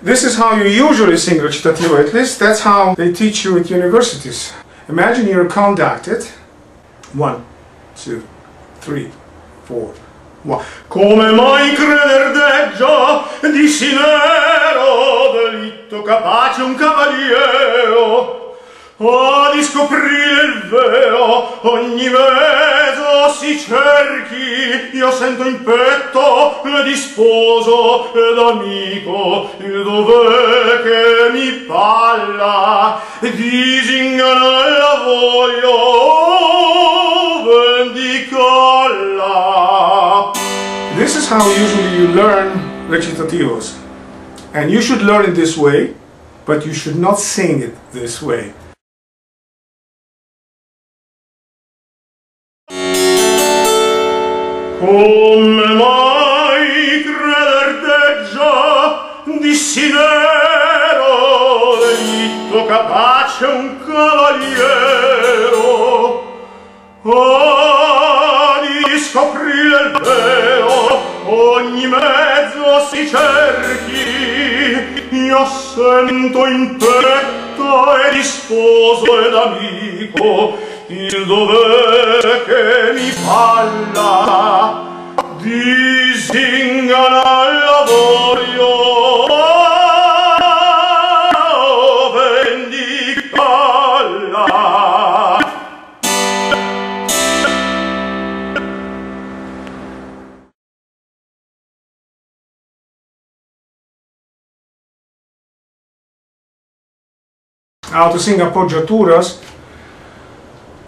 This is how you usually sing recitativo, at least that's how they teach you at universities. Imagine you're conducted. 1, 2, 3, 4, 1. Come mai creder deggia di sinero delitto capace un cavaliero a di scoprire il vero ogni mezzo si cerchi io sento in petto di sposo ed amico il dov'è che mi palla disingana la voglio vendicalla. This is how usually you learn recitativos, and you should learn it this way, but you should not sing it this way. Come mai creder deggia di sinero delitto capace un cavaliero a di scoprire il vero ogni mezzo si cerchi io sento in petto e di sposo ed amico il dov'è che mi palla disingana la voglio vendicalla. How to sing appoggiaturas.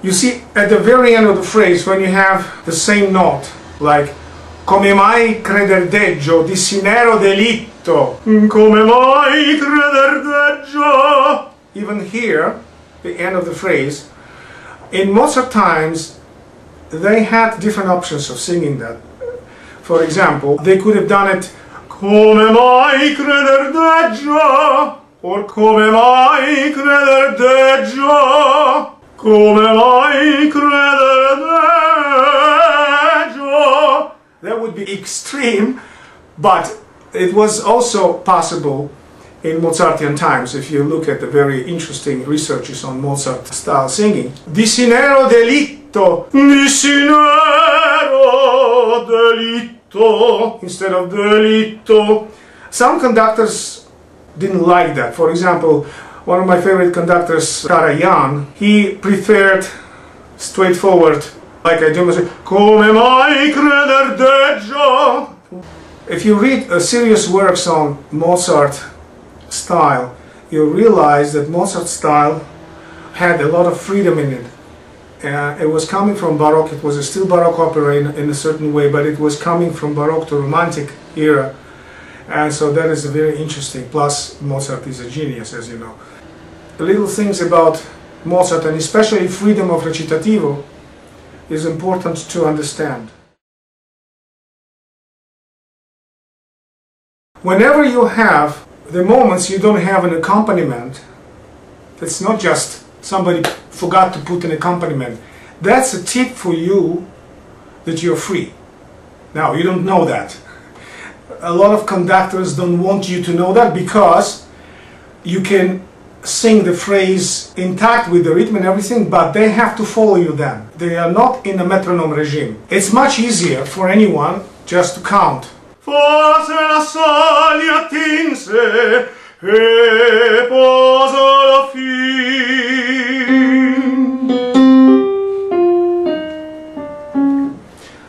You see, at the very end of the phrase, when you have the same note, like come mai creder deggio di sinero delitto, come mai creder deggio, even here, the end of the phrase, in Mozart times, they had different options of singing that. For example, they could have done it come mai creder deggio, or come mai creder deggio. Come mai creder deggio. That would be extreme, but it was also possible in Mozartian times. If you look at the very interesting researches on Mozart style singing. Di sinero delitto, di sinero delitto, instead of delitto. Some conductors didn't like that. For example, one of my favorite conductors, Karajan, he preferred straightforward, like I do, come mai creder deggio. If you read serious works on Mozart style, you realize that Mozart style had a lot of freedom in it. It was coming from Baroque. It was a still Baroque opera in a certain way, but it was coming from Baroque to Romantic era. And so that is very interesting. Plus, Mozart is a genius, as you know. The little things about Mozart, and especially freedom of recitativo, is important to understand. Whenever you have the moments you don't have an accompaniment, it's not just somebody forgot to put an accompaniment. That's a tip for you that you're free. Now, you don't know that. A lot of conductors don't want you to know that because you can sing the phrase intact with the rhythm and everything, but they have to follow you then. They are not in a metronome regime. It's much easier for anyone just to count. Forse la soglia attinse e posa la fin.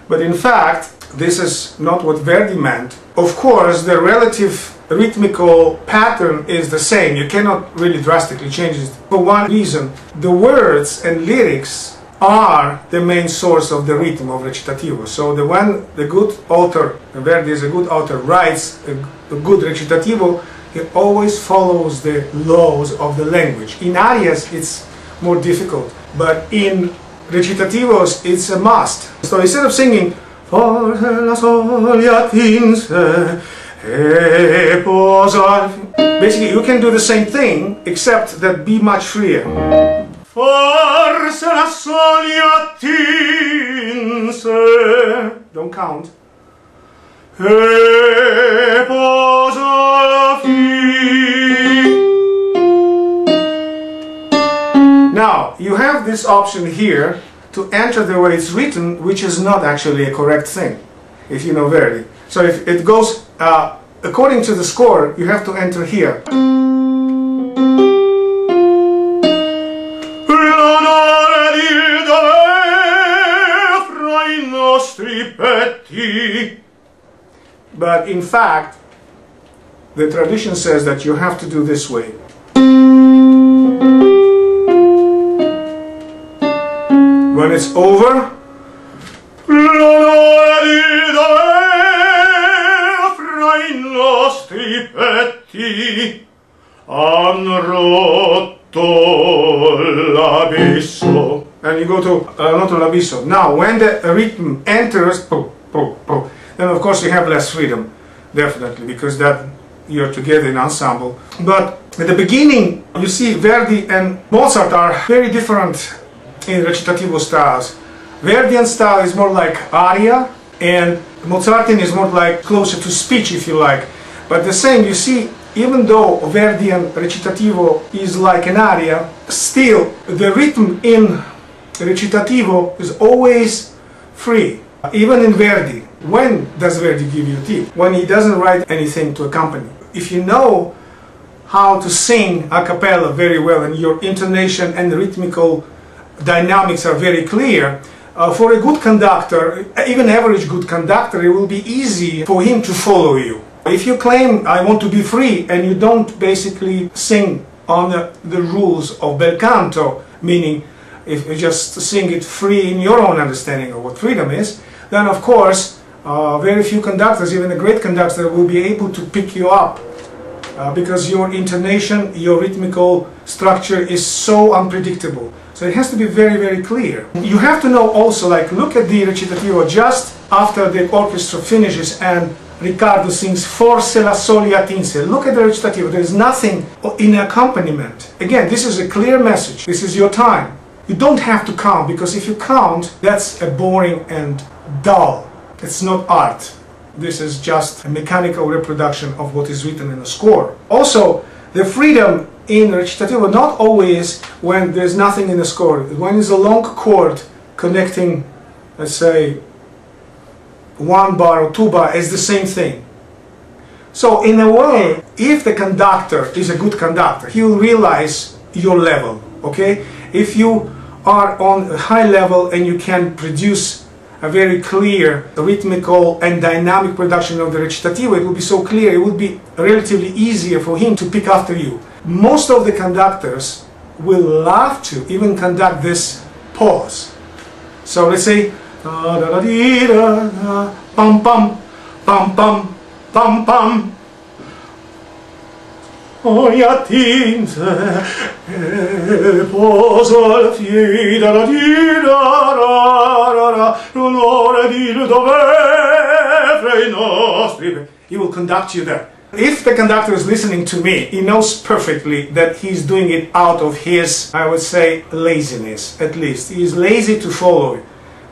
But in fact, this is not what Verdi meant. Of course, the relative rhythmical pattern is the same. You cannot really drastically change it. For one reason, the words and lyrics are the main source of the rhythm of recitativo. So when the good author, Verdi is a good author, writes a good recitativo, he always follows the laws of the language. In arias it's more difficult, but in recitativos it's a must. So instead of singing forse la soglia tinse e posa, basically you can do the same thing except that be much freer. Forse la soglia tinse, don't count, e posa la fine. have this option here to enter the way it's written, which is not actually a correct thing, if you know Verdi. So if it goes according to the score, you have to enter here. But in fact, the tradition says that you have to do this way. When it's over, and you go to noto l'abisso. Now, when the rhythm enters, then of course you have less freedom, definitely, because that you're together in ensemble. But at the beginning, you see Verdi and Mozart are very different in recitativo styles. Verdian style is more like aria, and Mozartian is more like closer to speech, if you like. But the same, you see, even though Verdian recitativo is like an aria, still the rhythm in recitativo is always free. Even in Verdi. When does Verdi give you tip? When he doesn't write anything to accompany. If you know how to sing a cappella very well and your intonation and rhythmical dynamics are very clear, for a good conductor, even average good conductor, it will be easy for him to follow you. If you claim I want to be free and you don't basically sing on the rules of bel canto, meaning if you just sing it free in your own understanding of what freedom is, then of course very few conductors, even a great conductor, will be able to pick you up because your intonation, your rhythmical structure is so unpredictable. So it has to be very, very clear. You have to know also, like, look at the recitativo just after the orchestra finishes and Riccardo sings Forse la soglia tinse. Look at the recitativo. There is nothing in accompaniment. Again, this is a clear message. This is your time. You don't have to count, because if you count, that's a boring and dull. It's not art. This is just a mechanical reproduction of what is written in a score. Also, the freedom in recitativo, not always when there's nothing in the score. When there's a long chord connecting, let's say, 1 bar or 2 bar, is the same thing. So in a way, if the conductor is a good conductor, he will realize your level, okay? If you are on a high level and you can produce a very clear rhythmical and dynamic production of the recitativo, it will be so clear, it will be relatively easier for him to pick after you. Most of the conductors will love to even conduct this pause. So let's say pam pam pam pam pam pam oia tinse poso al fi da di da l'onore di dove fra I nostri. He will conduct you there. If the conductor is listening to me, he knows perfectly that he's doing it out of his, I would say, laziness, at least. He is lazy to follow it.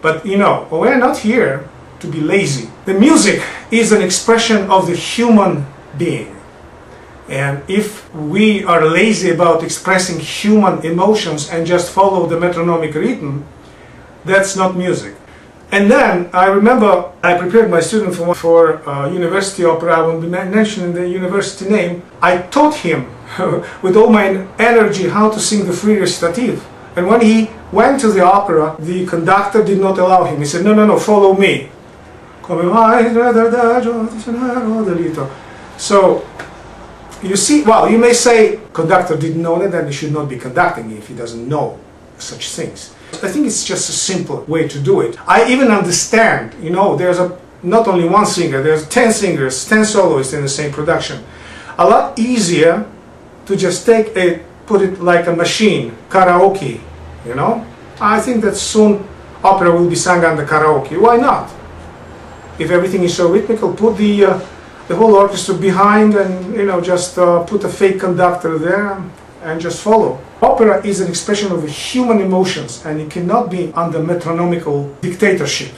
But you know, we're not here to be lazy. The music is an expression of the human being. And if we are lazy about expressing human emotions and just follow the metronomic rhythm, that's not music. And then I remember I prepared my student for university opera. I won't be mentioning the university name. I taught him with all my energy how to sing the free recitative. And when he went to the opera, the conductor did not allow him. He said, no, no, no, follow me. So, you see, well, you may say, conductor didn't know that, then he should not be conducting if he doesn't know such things. I think it's just a simple way to do it. I even understand, you know, there's not only one singer, there's 10 singers, 10 soloists in the same production. A lot easier to just put it like a machine, karaoke, you know. I think that soon opera will be sung under karaoke. Why not? If everything is so rhythmical, put the whole orchestra behind and, you know, just put a fake conductor there and just follow. Opera is an expression of the human emotions, and it cannot be under metronomical dictatorship.